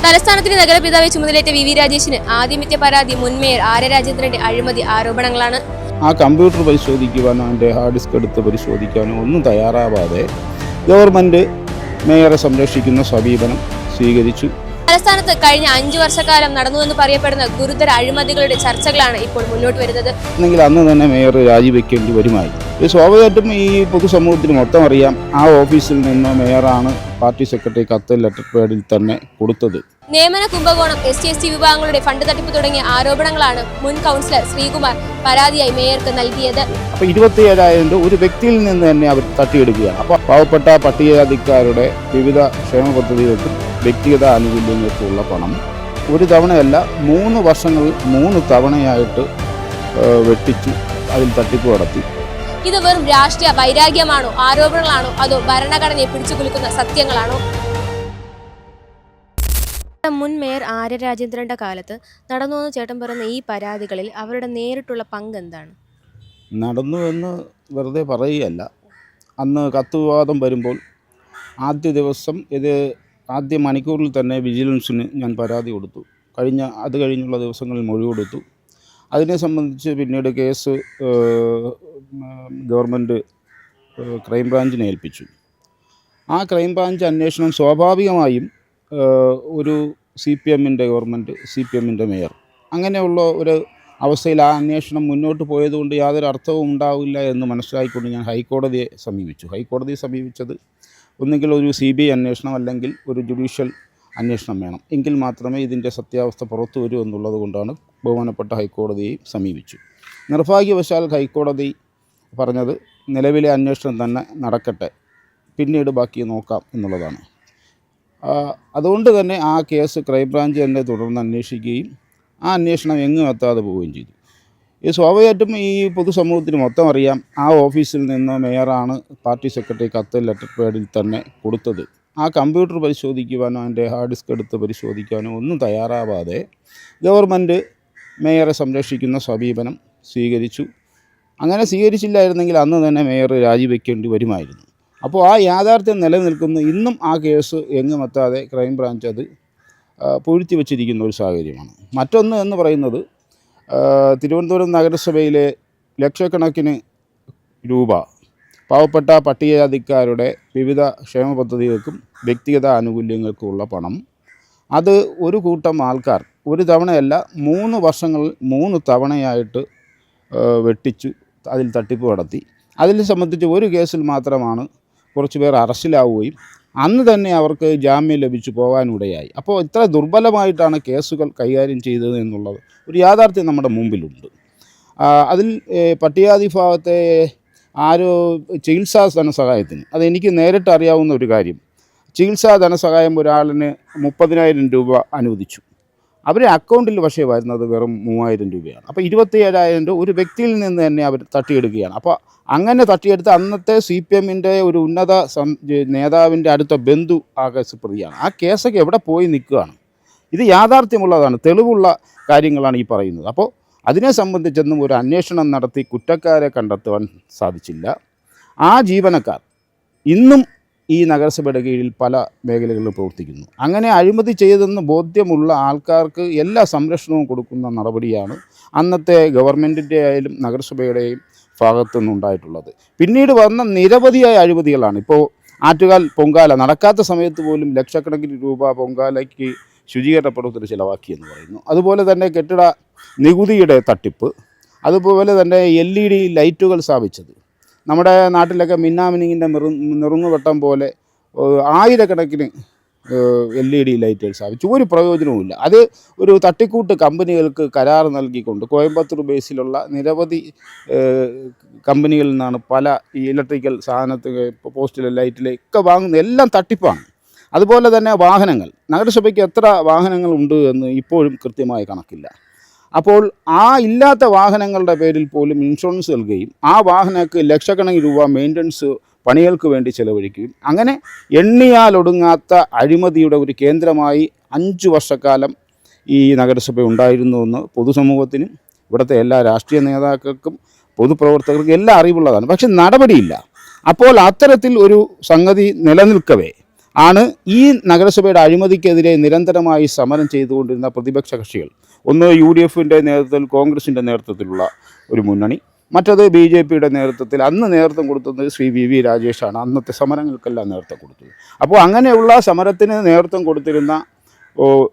തലസ്ഥാനത്തിന് നഗരപിതാവെ ചുമതലയേറ്റ വി രാജേഷിന് ആദ്യമെത്തിയ പരാതി മുൻ മേയർ ആര്യ രാജേന്ദ്രന്റെ അഴിമതി ആരോപണങ്ങളാണ്. ആ കമ്പ്യൂട്ടർ പരിശോധിക്കുവാനോ അതിൻ്റെ ഹാർഡ് ഡിസ്ക് എടുത്ത് പരിശോധിക്കാനോ ഒന്നും തയ്യാറാവാതെ ഗവൺമെൻറ് മേയറെ സംരക്ഷിക്കുന്ന സമീപനം സ്വീകരിച്ചു. തലസ്ഥാനത്ത് കഴിഞ്ഞ 5 വർഷക്കാലം നടന്നുവെന്ന് പറയപ്പെടുന്ന ഗുരുതര അഴിമതികളുടെ ചർച്ചകളാണ് ഇപ്പോൾ മുന്നോട്ട് വരുന്നത്. എന്നെങ്കിൽ അന്ന് തന്നെ മേയർ രാജിവെക്കേണ്ടി വരുമായി. സ്വാഭാവികമായിട്ടും ഈ പൊതുസമൂഹത്തിന് മൊത്തം അറിയാം, ആ ഓഫീസിൽ നിന്ന് മേയറാണ് പാർട്ടി സെക്രട്ടറി കത്ത് ലെറ്റർ പാഡിൽ തന്നെ കൊടുത്തത്. നിയമന കുംഭകോണം, SC/ST വിഭാഗങ്ങളുടെ ഫണ്ട് തട്ടിപ്പ് തുടങ്ങിയ ആരോപണങ്ങളാണ് മുൻ കൗൺസിലർ ശ്രീകുമാർ പരാതിയായി മേയർക്ക് നൽകിയത്. അപ്പോൾ 27,000 രൂപ ഒരു വ്യക്തിയിൽ നിന്ന് തന്നെ അവർ തട്ടിയെടുക്കുകയാണ്. അപ്പോൾ പാവപ്പെട്ട പട്ടികജാതിക്കാരുടെ വിവിധ ക്ഷേമ പദ്ധതികൾക്കും വ്യക്തിഗത ആനുകൂല്യങ്ങൾക്കുള്ള പണം ഒരു തവണയല്ല 3 വർഷങ്ങളിൽ 3 തവണയായിട്ട് വെട്ടിച്ചു അതിൽ തട്ടിപ്പ് നടത്തി. ഇത് വെറും രാഷ്ട്രീയ വൈരാഗ്യമാണോ, ആരോപണങ്ങളാണോ, അതോ ഭരണഘടനയെ പിടിച്ചുകുലുക്കുന്ന സത്യങ്ങളാണോ? മുൻ മേയർ ആര്യ രാജേന്ദ്രന്റെ കാലത്ത് നടന്നുവെന്ന് ചേട്ടൻ പറയുന്ന ഈ പരാതികളിൽ അവരുടെ നേരിട്ടുള്ള പങ്ക് എന്താണ്? നടന്നു എന്ന് വെറുതെ പറയുകയല്ല. അന്ന് കത്ത് വിവാദം വരുമ്പോൾ ആദ്യ ദിവസം ആദ്യ മണിക്കൂറിൽ തന്നെ വിജിലൻസിന് ഞാൻ പരാതി കൊടുത്തു. അത് കഴിഞ്ഞുള്ള ദിവസങ്ങളിൽ മൊഴി കൊടുത്തു. അതിനെ സംബന്ധിച്ച് പിന്നീട് കേസ് ഗവൺമെൻറ് ക്രൈംബ്രാഞ്ചിനെ ഏൽപ്പിച്ചു. ആ ക്രൈംബ്രാഞ്ച് അന്വേഷണം സ്വാഭാവികമായും ഒരു CPMൻ്റെ ഗവൺമെൻറ്, CPMൻ്റെ മേയർ, അങ്ങനെയുള്ള ഒരു അവസ്ഥയിൽ ആ അന്വേഷണം മുന്നോട്ട് പോയതുകൊണ്ട് യാതൊരു അർത്ഥവും ഉണ്ടാവില്ല എന്ന് മനസ്സിലാക്കിക്കൊണ്ട് ഞാൻ ഹൈക്കോടതിയെ സമീപിച്ചു. ഹൈക്കോടതിയെ സമീപിച്ചത് ഒന്നുകിൽ ഒരു CBI അന്വേഷണം അല്ലെങ്കിൽ ഒരു ജുഡീഷ്യൽ അന്വേഷണം വേണം, എങ്കിൽ മാത്രമേ ഇതിൻ്റെ സത്യാവസ്ഥ പുറത്തു വരൂ എന്നുള്ളത് കൊണ്ടാണ് ബഹുമാനപ്പെട്ട ഹൈക്കോടതിയെ സമീപിച്ചു. നിർഭാഗ്യവശാൽ ഹൈക്കോടതി പറഞ്ഞത് നിലവിലെ അന്വേഷണം തന്നെ നടക്കട്ടെ, പിന്നീട് ബാക്കി നോക്കാം എന്നുള്ളതാണ്. അതുകൊണ്ട് തന്നെ ആ കേസ് ക്രൈംബ്രാഞ്ച് തന്നെ തുടർന്ന് അന്വേഷിക്കുകയും ആ അന്വേഷണം എങ്ങും എത്താതെ പോവുകയും ചെയ്തു. ഈ സ്വാഭാവികമായിട്ടും ഈ പൊതുസമൂഹത്തിന് മൊത്തം അറിയാം, ആ ഓഫീസിൽ നിന്ന് മേയറാണ് പാർട്ടി സെക്രട്ടറി കത്ത് ലെറ്റർ പാഡിൽ തന്നെ കൊടുത്തത്. ആ കമ്പ്യൂട്ടർ പരിശോധിക്കുവാനോ അതിൻ്റെ ഹാർഡ് ഡിസ്ക് എടുത്ത് പരിശോധിക്കാനോ ഒന്നും തയ്യാറാവാതെ ഗവൺമെൻറ് മേയറെ സംരക്ഷിക്കുന്ന സമീപനം സ്വീകരിച്ചു. അങ്ങനെ സ്വീകരിച്ചില്ലായിരുന്നെങ്കിൽ അന്ന് തന്നെ മേയർ രാജിവെക്കേണ്ടി വരുമായിരുന്നു. അപ്പോൾ ആ യാഥാർത്ഥ്യം നിലനിൽക്കുന്ന ഇന്നും ആ കേസ് എങ്ങും എത്താതെ ക്രൈംബ്രാഞ്ച് അത് പൂഴ്ത്തി വച്ചിരിക്കുന്ന ഒരു സാഹചര്യമാണ്. മറ്റൊന്ന് എന്ന് പറയുന്നത്, തിരുവനന്തപുരം നഗരസഭയിലെ ലക്ഷക്കണക്കിന് രൂപ പാവപ്പെട്ട പട്ടികജാതിക്കാരുടെ വിവിധ ക്ഷേമ പദ്ധതികൾക്കും വ്യക്തിഗത ആനുകൂല്യങ്ങൾക്കുമുള്ള പണം അത് ഒരു കൂട്ടം ആൾക്കാർ ഒരു തവണയല്ല 3 വർഷങ്ങളിൽ 3 തവണയായിട്ട് വെട്ടിച്ചു അതിൽ തട്ടിപ്പ് നടത്തി. അതിനെ സംബന്ധിച്ച് ഒരു കേസിൽ മാത്രമാണ് കുറച്ച് പേർ അറസ്റ്റിലാവുകയും അന്ന് തന്നെ അവർക്ക് ജാമ്യം ലഭിച്ചു പോകാനിടയായി. അപ്പോൾ ഇത്ര ദുർബലമായിട്ടാണ് കേസുകൾ കൈകാര്യം ചെയ്തത് എന്നുള്ളത് ഒരു യാഥാർത്ഥ്യം നമ്മുടെ മുമ്പിലുണ്ട്. അതിൽ പട്ടികജാതി വിഭാഗത്തെ ചികിത്സാ ധനസഹായത്തിന്, അതെനിക്ക് നേരിട്ട് അറിയാവുന്ന ഒരു കാര്യം, ചികിത്സാ ധനസഹായം ഒരാളിന് 30,000 രൂപ അനുവദിച്ചു. അവരുടെ അക്കൗണ്ടിൽ പക്ഷേ വരുന്നത് വെറും 3,000 രൂപയാണ്. അപ്പോൾ 27,000 രൂപ ഒരു വ്യക്തിയിൽ നിന്ന് തന്നെ അവർ തട്ടിയെടുക്കുകയാണ്. അപ്പോൾ അങ്ങനെ തട്ടിയെടുത്ത് അന്നത്തെ CPMൻ്റെ ഒരു ഉന്നത നേതാവിൻ്റെ അടുത്ത ബന്ധു ആ കേസ് പ്രതിയാണ്. ആ കേസൊക്കെ എവിടെ പോയി നിൽക്കുകയാണ്? ഇത് യാഥാർത്ഥ്യമുള്ളതാണ്, തെളിവുള്ള കാര്യങ്ങളാണ് ഈ പറയുന്നത്. അപ്പോൾ അതിനെ സംബന്ധിച്ചൊന്നും ഒരു അന്വേഷണം നടത്തി കുറ്റക്കാരെ കണ്ടെത്തുവാൻ സാധിച്ചില്ല. ആ ജീവനക്കാർ ഇന്നും ഈ നഗരസഭയുടെ കീഴിൽ പല മേഖലകളിലും പ്രവർത്തിക്കുന്നു. അങ്ങനെ അഴിമതി ചെയ്തെന്ന് ബോധ്യമുള്ള ആൾക്കാർക്ക് എല്ലാ സംരക്ഷണവും കൊടുക്കുന്ന നടപടിയാണ് അന്നത്തെ ഗവൺമെൻറ്റിൻ്റെ ആയാലും നഗരസഭയുടെയും ഭാഗത്തു നിന്നുണ്ടായിട്ടുള്ളത്. പിന്നീട് വന്ന നിരവധിയായ അഴിമതികളാണ്. ഇപ്പോൾ ആറ്റുകാൽ പൊങ്കാല നടക്കാത്ത സമയത്ത് പോലും ലക്ഷക്കണക്കിന് രൂപ പൊങ്കാലയ്ക്ക് ശുചീകരണ പ്രവർത്തനം ചിലവാക്കിയെന്ന് പറയുന്നു. അതുപോലെ തന്നെ കെട്ടിട നികുതിയുടെ തട്ടിപ്പ്, അതുപോലെ തന്നെ LED ലൈറ്റുകൾ സ്ഥാപിച്ചത്, നമ്മുടെ നാട്ടിലൊക്കെ മിന്നാമിനിങ്ങിൻ്റെ നെറുങ്ങുവെട്ടം പോലെ ആയിരക്കണക്കിന് LED ലൈറ്റുകൾ സ്ഥാപിച്ചു. ഒരു പ്രയോജനവുമില്ല. അത് ഒരു തട്ടിക്കൂട്ട് കമ്പനികൾക്ക് കരാർ നൽകിക്കൊണ്ട് കോയമ്പത്തൂർ ബേസിലുള്ള നിരവധി കമ്പനികളിൽ നിന്നാണ് പല ഈ ഇലക്ട്രിക്കൽ സാധനത്തിൽ പോസ്റ്റിലെ ലൈറ്റിലൊക്കെ വാങ്ങുന്ന എല്ലാം തട്ടിപ്പാണ്. അതുപോലെ തന്നെ വാഹനങ്ങൾ, നഗരസഭയ്ക്ക് എത്ര വാഹനങ്ങളുണ്ട് എന്ന് ഇപ്പോഴും കൃത്യമായ കണക്കില്ല. അപ്പോൾ ആ ഇല്ലാത്ത വാഹനങ്ങളുടെ പേരിൽ പോലും ഇൻഷുറൻസ് നൽകുകയും ആ വാഹനങ്ങൾക്ക് ലക്ഷക്കണക്കിന് രൂപ മെയിൻ്റനൻസ് പണികൾക്ക് വേണ്ടി ചെലവഴിക്കുകയും അങ്ങനെ എണ്ണിയാലൊടുങ്ങാത്ത അഴിമതിയുടെ ഒരു കേന്ദ്രമായി 5 വർഷക്കാലം ഈ നഗരസഭ ഉണ്ടായിരുന്നുവെന്ന് പൊതുസമൂഹത്തിനും ഇവിടുത്തെ എല്ലാ രാഷ്ട്രീയ നേതാക്കൾക്കും പൊതുപ്രവർത്തകർക്കും എല്ലാം അറിവുള്ളതാണ്. പക്ഷെ നടപടിയില്ല. അപ്പോൾ അത്തരത്തിൽ ഒരു സംഗതി നിലനിൽക്കവേ ആണ് ഈ നഗരസഭയുടെ അഴിമതിക്കെതിരെ നിരന്തരമായി സമരം ചെയ്തുകൊണ്ടിരുന്ന പ്രതിപക്ഷ കക്ഷികൾ. ഒന്ന് UDFൻ്റെ നേതൃത്വത്തിൽ, കോൺഗ്രസിൻ്റെ നേതൃത്വത്തിലുള്ള ഒരു മുന്നണി, മറ്റത് BJPയുടെ നേതൃത്വത്തിൽ. അന്ന് നേതൃത്വം കൊടുത്തത് ശ്രീ VV രാജേഷാണ്. അന്നത്തെ സമരങ്ങൾക്കെല്ലാം നേതൃത്വം കൊടുത്തത്. അപ്പോൾ അങ്ങനെയുള്ള സമരത്തിന് നേതൃത്വം കൊടുത്തിരുന്ന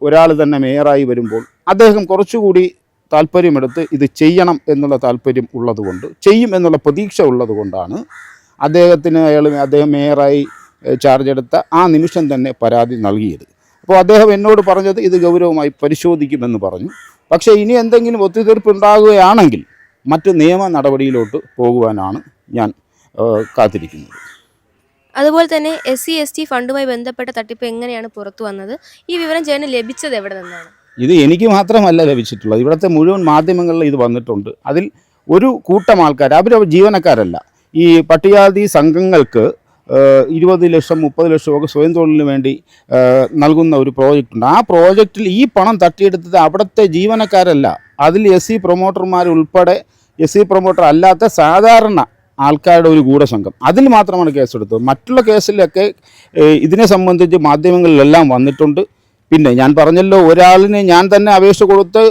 ഒരാൾ തന്നെ മേയറായി വരുമ്പോൾ അദ്ദേഹം കുറച്ചുകൂടി താല്പര്യമെടുത്ത് ഇത് ചെയ്യണം എന്നുള്ള താല്പര്യം ഉള്ളതുകൊണ്ട്, ചെയ്യും എന്നുള്ള പ്രതീക്ഷ ഉള്ളതുകൊണ്ടാണ് അദ്ദേഹം മേയറായി ചാർജ് എടുത്ത ആ നിമിഷം തന്നെ പരാതി നൽകിയത്. അപ്പോൾ അദ്ദേഹം എന്നോട് പറഞ്ഞത് ഇത് ഗൗരവമായി പരിശോധിക്കുമെന്ന് പറഞ്ഞു. പക്ഷേ ഇനി എന്തെങ്കിലും ഒത്തുതീർപ്പ് ഉണ്ടാകുകയാണെങ്കിൽ മറ്റ് നിയമ നടപടിയിലോട്ട് പോകുവാനാണ് ഞാൻ കാത്തിരിക്കുന്നത്. അതുപോലെ തന്നെ SC/ST ഫണ്ടുമായി ബന്ധപ്പെട്ട തട്ടിപ്പ് എങ്ങനെയാണ് പുറത്തു വന്നത്? ഈ വിവരം ചേട്ടന് ലഭിച്ചത് എവിടെ നിന്നാണ്? ഇത് എനിക്ക് മാത്രമല്ല ലഭിച്ചിട്ടുള്ളത്, ഇവിടുത്തെ മുഴുവൻ മാധ്യമങ്ങളിൽ ഇത് വന്നിട്ടുണ്ട്. അതിൽ ഒരു കൂട്ടം ആൾക്കാർ, അവർ ജീവനക്കാരല്ല, ഈ പട്ടികജാതി സംഘങ്ങൾക്ക് 20 ലക്ഷം 30 ലക്ഷമൊക്കെ സ്വയം തൊഴിലിന് വേണ്ടി നൽകുന്ന ഒരു പ്രോജക്റ്റുണ്ട്. ആ പ്രോജക്റ്റിൽ ഈ പണം തട്ടിയെടുത്തത് അവിടുത്തെ ജീവനക്കാരല്ല, അതിൽ SC പ്രൊമോട്ടർമാർ ഉൾപ്പെടെ SC പ്രൊമോട്ടർ അല്ലാത്ത സാധാരണ ആൾക്കാരുടെ ഒരു ഗൂഢസംഘം. അതിൽ മാത്രമാണ് കേസെടുത്തത്. മറ്റുള്ള കേസിലൊക്കെ ഇതിനെ സംബന്ധിച്ച് മാധ്യമങ്ങളിലെല്ലാം വന്നിട്ടുണ്ട്. പിന്നെ ഞാൻ പറഞ്ഞല്ലോ, ഒരാളിന് ഞാൻ തന്നെ അപേക്ഷ കൊടുത്ത്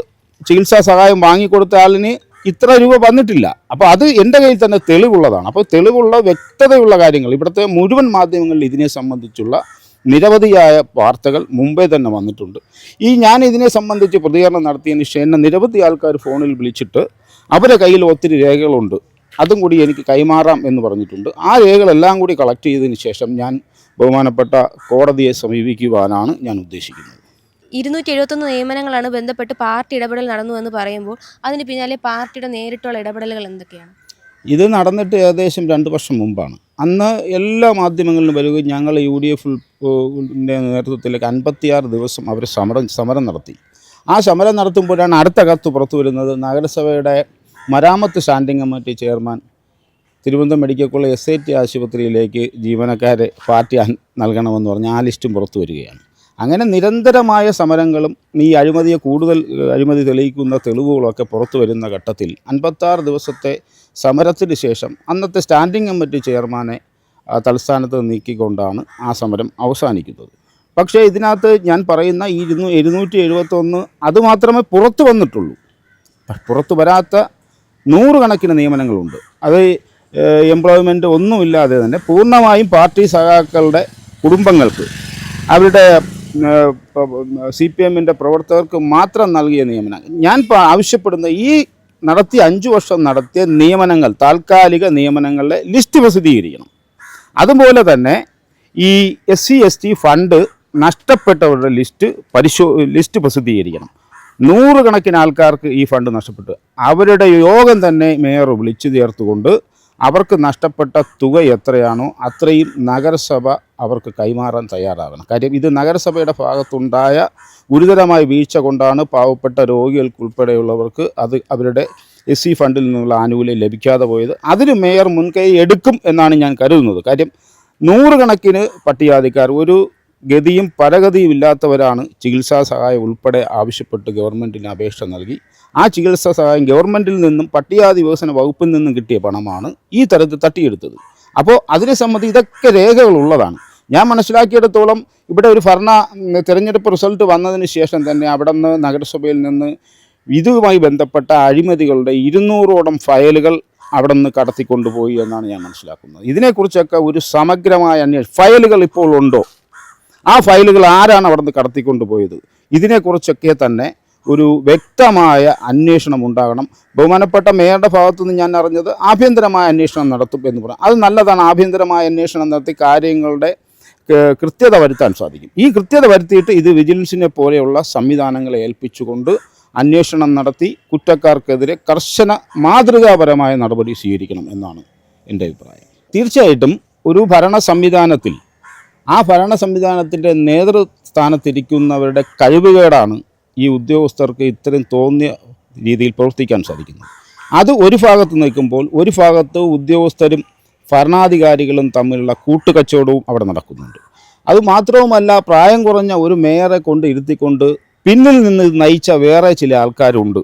ചികിത്സാ സഹായം വാങ്ങിക്കൊടുത്ത ആളിന് ഇത്ര രൂപ വന്നിട്ടില്ല. അപ്പോൾ അത് എൻ്റെ കയ്യിൽ തന്നെ തെളിവുള്ളതാണ്. അപ്പോൾ തെളിവുള്ള വ്യക്തതയുള്ള കാര്യങ്ങൾ ഇവിടുത്തെ മുഴുവൻ മാധ്യമങ്ങളിൽ ഇതിനെ സംബന്ധിച്ചുള്ള നിരവധിയായ വാർത്തകൾ മുമ്പേ തന്നെ വന്നിട്ടുണ്ട്. ഞാൻ ഇതിനെ സംബന്ധിച്ച് പ്രതികരണം നടത്തിയതിന് ശേഷം എന്നെ നിരവധി ആൾക്കാർ ഫോണിൽ വിളിച്ചിട്ട് അവരുടെ കയ്യിൽ ഒത്തിരി രേഖകളുണ്ട്, അതും കൂടി എനിക്ക് കൈമാറാം എന്ന് പറഞ്ഞിട്ടുണ്ട്. ആ രേഖകളെല്ലാം കൂടി കളക്ട് ചെയ്തതിന് ശേഷം ഞാൻ ബഹുമാനപ്പെട്ട കോടതിയെ സമീപിക്കുവാനാണ് ഞാൻ ഉദ്ദേശിക്കുന്നത്. 271 നിയമനങ്ങളാണ് ബന്ധപ്പെട്ട് പാർട്ടി ഇടപെടൽ നടന്നു എന്ന് പറയുമ്പോൾ അതിന് പിന്നാലെ പാർട്ടിയുടെ നേരിട്ടുള്ള ഇടപെടലുകൾ എന്തൊക്കെയാണ്? ഇത് നടന്നിട്ട് ഏകദേശം 2 വർഷം മുമ്പാണ്. അന്ന് എല്ലാ മാധ്യമങ്ങളിലും വരികയും ഞങ്ങൾ UDFൻ്റെ നേതൃത്വത്തിലേക്ക് 56 ദിവസം അവർ സമരം നടത്തി. ആ സമരം നടത്തുമ്പോഴാണ് അടുത്ത കത്ത് പുറത്തു വരുന്നത്. നഗരസഭയുടെ മരാമത്ത് standing committee chairman Thiruvananthapuram medical college SIT ആശുപത്രിയിലേക്ക് ജീവനക്കാരെ പാർട്ടി നൽകണമെന്ന് പറഞ്ഞ് ആ ലിസ്റ്റും പുറത്തു വരികയാണ്. അങ്ങനെ നിരന്തരമായ സമരങ്ങളും ഈ അഴിമതി തെളിയിക്കുന്ന തെളിവുകളൊക്കെ പുറത്തു വരുന്ന ഘട്ടത്തിൽ 56 ദിവസത്തെ സമരത്തിന് ശേഷം അന്നത്തെ സ്റ്റാൻഡിംഗ് കമ്മിറ്റി ചെയർമാനെ തലസ്ഥാനത്ത് നീക്കിക്കൊണ്ടാണ് ആ സമരം അവസാനിക്കുന്നത്. പക്ഷേ ഇതിനകത്ത് ഞാൻ പറയുന്ന ഈ 271 അതുമാത്രമേ പുറത്തു വന്നിട്ടുള്ളൂ. പുറത്തു വരാത്ത 100 കണക്കിന് നിയമനങ്ങളുണ്ട്. അത് എംപ്ലോയ്മെൻറ്റ് ഒന്നുമില്ലാതെ തന്നെ പൂർണ്ണമായും പാർട്ടി സഖാക്കളുടെ കുടുംബങ്ങൾക്ക്, അവരുടെ CPMൻ്റെ പ്രവർത്തകർക്ക് മാത്രം നൽകിയ നിയമനങ്ങൾ. ഞാൻ ആവശ്യപ്പെടുന്ന ഈ 5 വർഷം നടത്തിയ നിയമനങ്ങൾ, താൽക്കാലിക നിയമനങ്ങളുടെ ലിസ്റ്റ് പ്രസിദ്ധീകരിക്കണം. അതുപോലെ തന്നെ ഈ SC/ST ഫണ്ട് നഷ്ടപ്പെട്ടവരുടെ ലിസ്റ്റ് പ്രസിദ്ധീകരിക്കണം. 100 കണക്കിന് ആൾക്കാർക്ക് ഈ ഫണ്ട് നഷ്ടപ്പെട്ടു. അവരുടെ യോഗം തന്നെ മേയർ വിളിച്ചു ചേർത്തുകൊണ്ട് അവർക്ക് നഷ്ടപ്പെട്ട തുക എത്രയാണോ അത്രയും നഗരസഭ അവർക്ക് കൈമാറാൻ തയ്യാറാകണം. കാര്യം ഇത് നഗരസഭയുടെ ഭാഗത്തുണ്ടായ ഗുരുതരമായ വീഴ്ച കൊണ്ടാണ് പാവപ്പെട്ട രോഗികൾക്കുൾപ്പെടെയുള്ളവർക്ക് അവരുടെ SC ഫണ്ടിൽ നിന്നുള്ള ആനുകൂല്യം ലഭിക്കാതെ പോയത്. അതിന് മേയർ മുൻകൈ എടുക്കും എന്നാണ് ഞാൻ കരുതുന്നത്. കാര്യം 100 കണക്കിന് പട്ടികജാതിക്കാർ, ഒരു ഗതിയും പരഗതിയും ഇല്ലാത്തവരാണ് ചികിത്സാ സഹായം ഉൾപ്പെടെ ആവശ്യപ്പെട്ട് ഗവൺമെൻറ്റിന് അപേക്ഷ നൽകി. ആ ചികിത്സാ സഹായം ഗവൺമെൻറ്റിൽ നിന്നും പട്ടികജാതി വികസന വകുപ്പിൽ നിന്നും കിട്ടിയ പണമാണ് ഈ തരത്തിൽ തട്ടിയെടുത്തത്. അപ്പോൾ അതിനെ സംബന്ധിച്ച് ഇതൊക്കെ രേഖകളുള്ളതാണ്. ഞാൻ മനസ്സിലാക്കിയിടത്തോളം ഇവിടെ ഒരു തിരഞ്ഞെടുപ്പ് റിസൾട്ട് വന്നതിന് ശേഷം തന്നെ അവിടെ നിന്ന് നഗരസഭയിൽ നിന്ന് ഇതുമായി ബന്ധപ്പെട്ട അഴിമതികളുടെ 200ഓളം ഫയലുകൾ അവിടെ നിന്ന് കടത്തിക്കൊണ്ടുപോയി എന്നാണ് ഞാൻ മനസ്സിലാക്കുന്നത്. ഇതിനെക്കുറിച്ചൊക്കെ ഒരു സമഗ്രമായ ഫയലുകൾ ഇപ്പോൾ ഉണ്ടോ, ആ ഫയലുകൾ ആരാണ് അവിടെ നിന്ന് കടത്തിക്കൊണ്ടുപോയത്, ഇതിനെക്കുറിച്ചൊക്കെ തന്നെ ഒരു വ്യക്തമായ അന്വേഷണം ഉണ്ടാകണം. ബഹുമാനപ്പെട്ട മേയറുടെ ഭാഗത്തുനിന്ന് ഞാൻ അറിഞ്ഞത് ആഭ്യന്തരമായ അന്വേഷണം നടത്തും എന്ന് പറയാം. അത് നല്ലതാണ്. ആഭ്യന്തരമായ അന്വേഷണം നടത്തി കാര്യങ്ങളുടെ കൃത്യത വരുത്താൻ സാധിക്കും. ഈ കൃത്യത വരുത്തിയിട്ട് ഇത് വിജിലൻസിനെ പോലെയുള്ള സംവിധാനങ്ങളെ ഏൽപ്പിച്ചുകൊണ്ട് അന്വേഷണം നടത്തി കുറ്റക്കാർക്കെതിരെ കർശന മാതൃകാപരമായ നടപടി സ്വീകരിക്കണം എന്നാണ് എൻ്റെ അഭിപ്രായം. തീർച്ചയായിട്ടും ഒരു ഭരണ സംവിധാനത്തിൽ ആ ഭരണ സംവിധാനത്തിൻ്റെ നേതൃസ്ഥാനത്തിരിക്കുന്നവരുടെ കഴിവുകേടാണ് ഈ ഉദ്യോഗസ്ഥർക്ക് ഇത്തരം തോന്നിയ രീതിയിൽ പ്രവർത്തിക്കാൻ സാധിക്കുന്നത്. അത് ഒരു ഭാഗത്ത് നിൽക്കുമ്പോൾ ഒരു ഭാഗത്ത് ഉദ്യോഗസ്ഥരും ഭരണാധികാരികളും തമ്മിലുള്ള കൂട്ടുകച്ചവടവും അവിടെ നടക്കുന്നുണ്ട്. അതുമാത്രവുമല്ല, പ്രായം കുറഞ്ഞ ഒരു മേയറെ കൊണ്ട് ഇരുത്തിക്കൊണ്ട് പിന്നിൽ നിന്ന് നയിച്ച വേറെ ചില ആൾക്കാരുണ്ട്.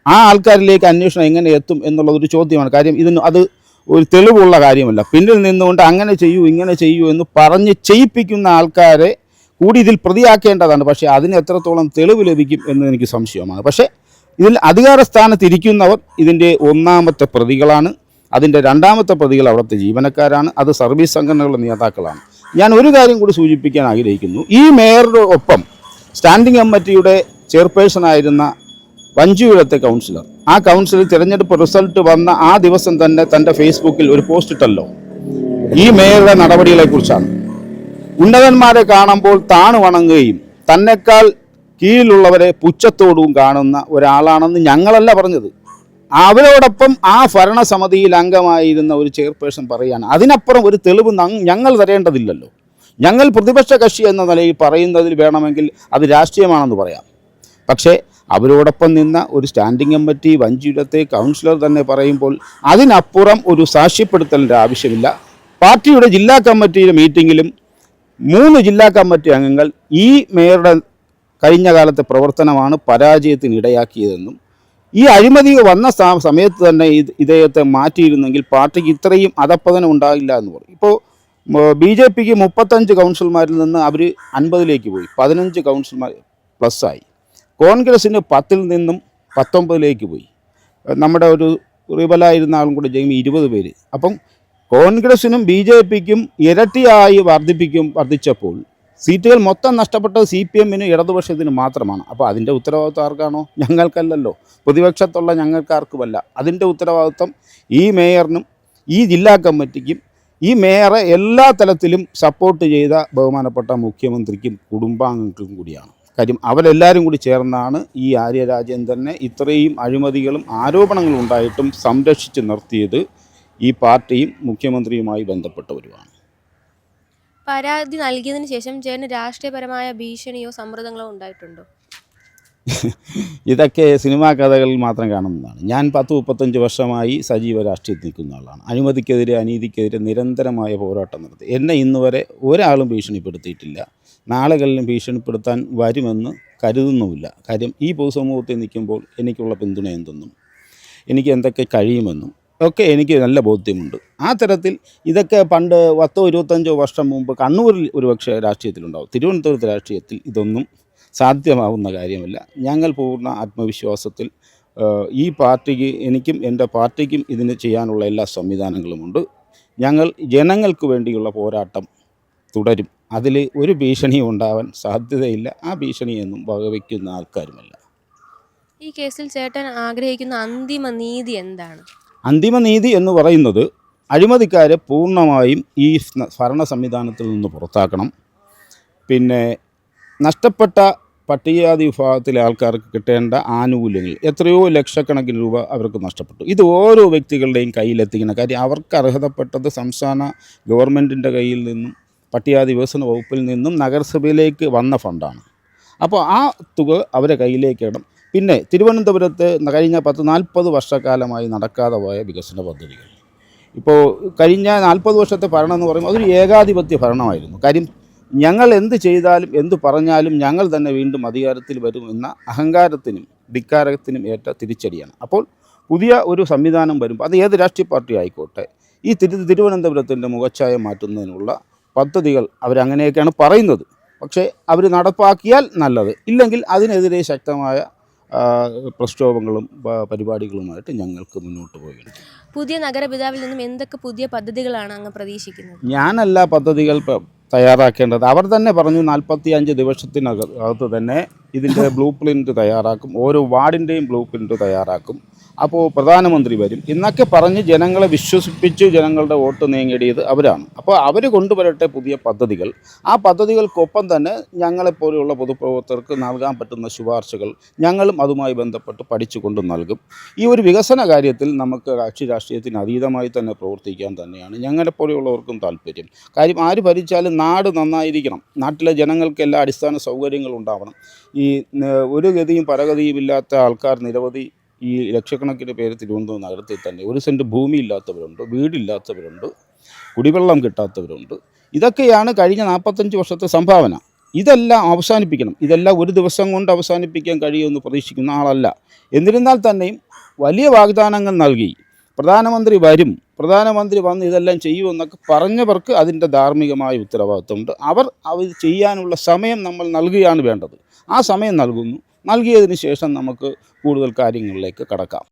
ആ ആൾക്കാരിലേക്ക് അന്വേഷണം എങ്ങനെ എത്തും എന്നുള്ളതൊരു ചോദ്യമാണ്. കാര്യം അത് ഒരു തെളിവുള്ള കാര്യമല്ല. പിന്നിൽ നിന്നുകൊണ്ട് അങ്ങനെ ചെയ്യൂ ഇങ്ങനെ ചെയ്യൂ എന്ന് പറഞ്ഞ് ചെയ്യിപ്പിക്കുന്ന ആൾക്കാരെ കൂടി ഇതിൽ പ്രതിയാക്കേണ്ടതാണ്. പക്ഷേ അതിന് എത്രത്തോളം തെളിവ് ലഭിക്കും എന്ന് എനിക്ക് സംശയമാണ്. പക്ഷേ ഇതിൽ അധികാര സ്ഥാനത്തിരിക്കുന്നവർ ഇതിൻ്റെ ഒന്നാമത്തെ പ്രതികളാണ്. അതിൻ്റെ രണ്ടാമത്തെ പ്രതികൾ അവിടുത്തെ ജീവനക്കാരാണ്. അത് സർവീസ് സംഘടനകളുടെ നേതാക്കളാണ്. ഞാൻ ഒരു കാര്യം കൂടി സൂചിപ്പിക്കാൻ ആഗ്രഹിക്കുന്നു. ഈ മേയറുടെ ഒപ്പം സ്റ്റാൻഡിംഗ് കമ്മിറ്റിയുടെ ചെയർപേഴ്സണായിരുന്ന വഞ്ചിയൂരത്തെ കൗൺസിലർ, ആ കൗൺസിലർ തിരഞ്ഞെടുപ്പ് റിസൾട്ട് വന്ന ആ ദിവസം തന്നെ തൻ്റെ ഫേസ്ബുക്കിൽ ഒരു പോസ്റ്റ് ഇട്ടല്ലോ ഈ മേയറുടെ നടപടികളെക്കുറിച്ചാണ്. ഉന്നതന്മാരെ കാണുമ്പോൾ താണു വണങ്ങുകയും തന്നെക്കാൾ കീഴിലുള്ളവരെ പുച്ഛത്തോടും കാണുന്ന ഒരാളാണെന്ന് ഞങ്ങളല്ല പറഞ്ഞത്. അവരോടൊപ്പം ആ ഭരണസമിതിയിൽ അംഗമായിരുന്ന ഒരു ചെയർപേഴ്സൺ പറയുകയാണ്. അതിനപ്പുറം ഒരു തെളിവ് ഞങ്ങൾ തരേണ്ടതില്ലല്ലോ. ഞങ്ങൾ പ്രതിപക്ഷ കക്ഷി എന്ന നിലയിൽ പറയുന്നതിൽ വേണമെങ്കിൽ അത് രാഷ്ട്രീയമാണെന്ന് പറയാം. പക്ഷേ അവരോടൊപ്പം നിന്ന ഒരു സ്റ്റാൻഡിംഗ് കമ്മിറ്റി വഞ്ചിയൂരത്തെ കൗൺസിലർ തന്നെ പറയുമ്പോൾ അതിനപ്പുറം ഒരു സാക്ഷ്യപ്പെടുത്തലിൻ്റെ ആവശ്യമില്ല. പാർട്ടിയുടെ ജില്ലാ കമ്മിറ്റിയുടെ മീറ്റിങ്ങിലും 3 ജില്ലാ കമ്മിറ്റി അംഗങ്ങൾ ഈ മേയറുടെ കഴിഞ്ഞ കാലത്തെ പ്രവർത്തനമാണ് പരാജയത്തിന് ഇടയാക്കിയതെന്നും ഈ അഴിമതി വന്ന സമയത്ത് തന്നെ ഇദ്ദേഹത്തെ മാറ്റിയിരുന്നെങ്കിൽ പാർട്ടിക്ക് ഇത്രയും അധപ്പതനം ഉണ്ടാകില്ല എന്ന് പറയും. ഇപ്പോൾ BJPക്ക് 35 കൗൺസിലർമാരിൽ നിന്ന് അവർ 50ലേക്ക് പോയി, 15 കൗൺസിലർമാർ പ്ലസ്സായി. കോൺഗ്രസ്സിന് 10ൽ നിന്നും 19ലേക്ക് പോയി. നമ്മുടെ ഒരു റിബലായിരുന്ന ആളും കൂടെ ചെയ്യുമ്പോൾ 20 പേര്. അപ്പം കോൺഗ്രസ്സിനും BJPക്കും ഇരട്ടിയായി വർദ്ധിച്ചപ്പോൾ സീറ്റുകൾ മൊത്തം നഷ്ടപ്പെട്ടത് CPMനും ഇടതുപക്ഷത്തിന് മാത്രമാണ്. അപ്പോൾ അതിൻ്റെ ഉത്തരവാദിത്വം ആർക്കാണോ? ഞങ്ങൾക്കല്ലല്ലോ, പ്രതിപക്ഷത്തുള്ള ഞങ്ങൾക്കാർക്കുമല്ല. അതിൻ്റെ ഉത്തരവാദിത്വം ഈ മേയറിനും ഈ ജില്ലാ കമ്മിറ്റിക്കും ഈ മേയറെ എല്ലാ തലത്തിലും സപ്പോർട്ട് ചെയ്ത ബഹുമാനപ്പെട്ട മുഖ്യമന്ത്രിക്കും കുടുംബാംഗങ്ങൾക്കും കൂടിയാണ്. കാര്യം അവരെല്ലാവരും കൂടി ചേർന്നാണ് ഈ ആര്യ രാജേന്ദ്രനെ ഇത്രയും അഴിമതികളും ആരോപണങ്ങളും ഉണ്ടായിട്ടും സംരക്ഷിച്ച് നിർത്തിയത്. ഈ പാർട്ടിയും മുഖ്യമന്ത്രിയുമായി ബന്ധപ്പെട്ടവരുമാണ്. പരാതി നൽകിയതിന് ശേഷം ചേട്ടന് രാഷ്ട്രീയപരമായ ഭീഷണിയോ സമ്മർദ്ദങ്ങളോ ഉണ്ടായിട്ടുണ്ടോ? ഇതൊക്കെ സിനിമാ കഥകളിൽ മാത്രം കാണുന്നതാണ്. ഞാൻ 10-35 വർഷമായി സജീവ രാഷ്ട്രീയത്തിൽ നിൽക്കുന്ന ആളാണ്. അഴിമതിക്കെതിരെ അനീതിക്കെതിരെ നിരന്തരമായ പോരാട്ടം നടത്തി. എന്നെ ഇന്നുവരെ ഒരാളും ഭീഷണിപ്പെടുത്തിയിട്ടില്ല. നാളുകളിലും ഭീഷണിപ്പെടുത്താൻ വരുമെന്ന് കരുതുന്നുമില്ല. കാര്യം ഈ പൊതുസമൂഹത്തിൽ നിൽക്കുമ്പോൾ എനിക്കുള്ള പിന്തുണ എന്തെന്നും എനിക്ക് എന്തൊക്കെ കഴിയുമെന്നും ഒക്കെ എനിക്ക് നല്ല ബോധ്യമുണ്ട്. ആ തരത്തിൽ ഇതൊക്കെ പണ്ട് 10-25 വർഷം മുമ്പ് കണ്ണൂരിൽ ഒരുപക്ഷെ രാഷ്ട്രീയത്തിലുണ്ടാവും. തിരുവനന്തപുരത്ത് രാഷ്ട്രീയത്തിൽ ഇതൊന്നും സാധ്യമാവുന്ന കാര്യമല്ല. ഞങ്ങൾ പൂർണ്ണ ആത്മവിശ്വാസത്തിൽ ഈ പാർട്ടിക്ക്, എനിക്കും എൻ്റെ പാർട്ടിക്കും ഇതിന് ചെയ്യാനുള്ള എല്ലാ സംവിധാനങ്ങളുമുണ്ട്. ഞങ്ങൾ ജനങ്ങൾക്ക് വേണ്ടിയുള്ള പോരാട്ടം തുടരും. അതിൽ ഒരു ഭീഷണിയും ഉണ്ടാവാൻ സാധ്യതയില്ല. ആ ഭീഷണിയൊന്നും വകവയ്ക്കുന്ന ആൾക്കാരുമല്ല. ഈ കേസിൽ ചേട്ടൻ ആഗ്രഹിക്കുന്ന അന്തിമ നീതി എന്താണ്? അന്തിമ നീതി എന്ന് പറയുന്നത് അഴിമതിക്കാരെ പൂർണ്ണമായും ഈ ഭരണ സംവിധാനത്തിൽ നിന്ന് പുറത്താക്കണം. പിന്നെ നഷ്ടപ്പെട്ട പട്ടികജാതി വിഭാഗത്തിലെ ആൾക്കാർക്ക് കിട്ടേണ്ട ആനുകൂല്യങ്ങൾ എത്രയോ ലക്ഷക്കണക്കിന് രൂപ അവർക്ക് നഷ്ടപ്പെട്ടു. ഇത് ഓരോ വ്യക്തികളുടെയും കയ്യിലെത്തിക്കണം. കാര്യം അവർക്ക് അർഹതപ്പെട്ടത് സംസ്ഥാന ഗവൺമെൻറ്റിൻ്റെ കയ്യിൽ നിന്നും പട്ടികജാതി വികസന വകുപ്പിൽ നിന്നും നഗരസഭയിലേക്ക് വന്ന ഫണ്ടാണ്. അപ്പോൾ ആ തുക അവരെ കയ്യിലേക്ക് ഇടണം. പിന്നെ തിരുവനന്തപുരത്ത് കഴിഞ്ഞ 10-40 വർഷക്കാലമായി നടക്കാതെ പോയ വികസന പദ്ധതികൾ, ഇപ്പോൾ കഴിഞ്ഞ 40 വർഷത്തെ ഭരണം എന്ന് പറയുമ്പോൾ അതൊരു ഏകാധിപത്യ ഭരണമായിരുന്നു. കാര്യം ഞങ്ങൾ എന്ത് ചെയ്താലും എന്ത് പറഞ്ഞാലും ഞങ്ങൾ തന്നെ വീണ്ടും അധികാരത്തിൽ വരുമെന്ന അഹങ്കാരത്തിനും ധിക്കാരത്തിനും ഏറ്റ തിരിച്ചടിയാണ്. അപ്പോൾ പുതിയ ഒരു സംവിധാനം വരുമ്പോൾ അത് ഏത് രാഷ്ട്രീയ പാർട്ടി ആയിക്കോട്ടെ, ഈ തിരുവനന്തപുരത്തിൻ്റെ മുഖച്ഛായ മാറ്റുന്നതിനുള്ള പദ്ധതികൾ അവരങ്ങനെയൊക്കെയാണ് പറയുന്നത്. പക്ഷേ അവർ നടപ്പാക്കിയാൽ നല്ലത്, ഇല്ലെങ്കിൽ അതിനെതിരെ ശക്തമായ പ്രക്ഷോഭങ്ങളും പരിപാടികളുമായിട്ട് ഞങ്ങൾക്ക് മുന്നോട്ട് പോവുകയാണ്. പുതിയ നഗരപിതാവിൽ നിന്നും എന്തൊക്കെ പുതിയ പദ്ധതികളാണ് അങ്ങ് പ്രതീക്ഷിക്കുന്നത്? ഞാനല്ല പദ്ധതികൾ തയ്യാറാക്കേണ്ടത്. അവർ തന്നെ പറഞ്ഞു 45 ദിവസത്തിനകത്ത് തന്നെ ഇതിൻ്റെ ബ്ലൂ പ്രിൻ്റ് തയ്യാറാക്കും, ഓരോ വാർഡിൻ്റെയും ബ്ലൂ പ്രിൻ്റ് തയ്യാറാക്കും, അപ്പോൾ പ്രധാനമന്ത്രി വരും എന്നൊക്കെ പറഞ്ഞ് ജനങ്ങളെ വിശ്വസിപ്പിച്ച് ജനങ്ങളുടെ വോട്ട് നേടിയത് അവരാണ്. അപ്പോൾ അവർ കൊണ്ടുവരട്ടെ പുതിയ പദ്ധതികൾ. ആ പദ്ധതികൾക്കൊപ്പം തന്നെ ഞങ്ങളെപ്പോലെയുള്ള പൊതുപ്രവർത്തകർക്ക് നൽകാൻ പറ്റുന്ന ശുപാർശകൾ ഞങ്ങളും അതുമായി ബന്ധപ്പെട്ട് പഠിച്ചുകൊണ്ട് നൽകും. ഈ ഒരു വികസന കാര്യത്തിൽ നമുക്ക് കക്ഷി രാഷ്ട്രീയത്തിന് അതീതമായി തന്നെ പ്രവർത്തിക്കാൻ തന്നെയാണ് ഞങ്ങളെപ്പോലെയുള്ളവർക്കും താല്പര്യം. കാര്യം ആര് ഭരിച്ചാലും നാട് നന്നായിരിക്കണം, നാട്ടിലെ ജനങ്ങൾക്ക് എല്ലാ അടിസ്ഥാന സൗകര്യങ്ങളും ഉണ്ടാവണം. ഈ ഒരു ഗതിയും പരഗതിയും ഇല്ലാത്ത ആൾക്കാർ നിരവധി, ഈ ലക്ഷക്കണക്കിന് പേര് തിരുവനന്തപുരം നഗരത്തിൽ തന്നെ 1 സെൻറ്റ് ഭൂമി ഇല്ലാത്തവരുണ്ട്, വീടില്ലാത്തവരുണ്ട്, കുടിവെള്ളം കിട്ടാത്തവരുണ്ട്. ഇതൊക്കെയാണ് കഴിഞ്ഞ 45 വർഷത്തെ സംഭാവന. ഇതെല്ലാം അവസാനിപ്പിക്കണം. ഇതെല്ലാം ഒരു ദിവസം കൊണ്ട് അവസാനിപ്പിക്കാൻ കഴിയുമെന്ന് പ്രതീക്ഷിക്കുന്ന ആളല്ല. എന്നിരുന്നാൽ തന്നെയും വലിയ വാഗ്ദാനങ്ങൾ നൽകി പ്രധാനമന്ത്രി വരും, പ്രധാനമന്ത്രി വന്ന് ഇതെല്ലാം ചെയ്യുമെന്നൊക്കെ പറഞ്ഞവർക്ക് അതിൻ്റെ ധാർമ്മികമായ ഉത്തരവാദിത്വമുണ്ട്. അവർ ചെയ്യാനുള്ള സമയം നമ്മൾ നൽകുകയാണ് വേണ്ടത്. ആ സമയം നൽകുന്നു. നൽകിയതിന് ശേഷം നമുക്ക് കൂടുതൽ കാര്യങ്ങളിലേക്ക് കടക്കാം.